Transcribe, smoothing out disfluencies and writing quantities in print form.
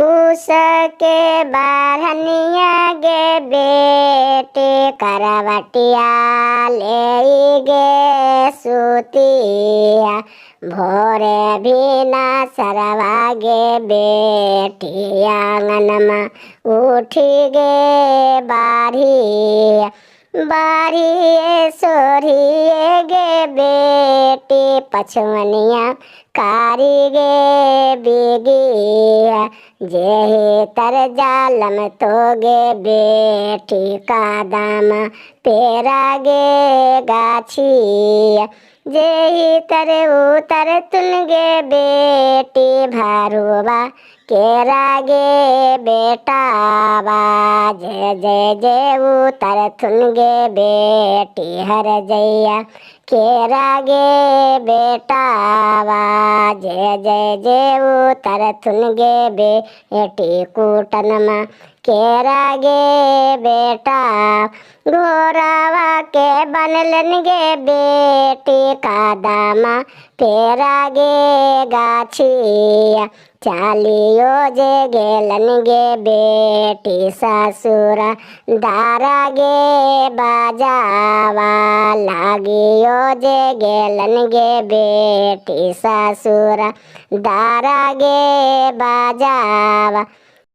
कुश के बारहनिया गे बेटे करवटिया ले गे सुतिया भोरे भीना सरवा गे बेटी आंगनमा उठी गे बारिया बारिये सोरिये गे बेटी पछवनिया कारी गे बिगिया जेहि तर जालम तो गे बेटी का दाम पेरा गे गाछिया जेहि तर उतर तुन गे बेटी भारुबा केरा गे बेटावा जय जय जय उतर थुन गे बेटी हर जैया केरा गे बेटावा जय जय जय उतर थुन गे बेटी कूटनमा केरा गे बेटा घोरावा के बनलन गे बेटी का दामा पेरा गे गाछिया चालियो जे गेलन गे बेटी ससुरा दारा गे बाजावा लागियो जे गेलन गे बेटी ससुरा दारा गे बाजावा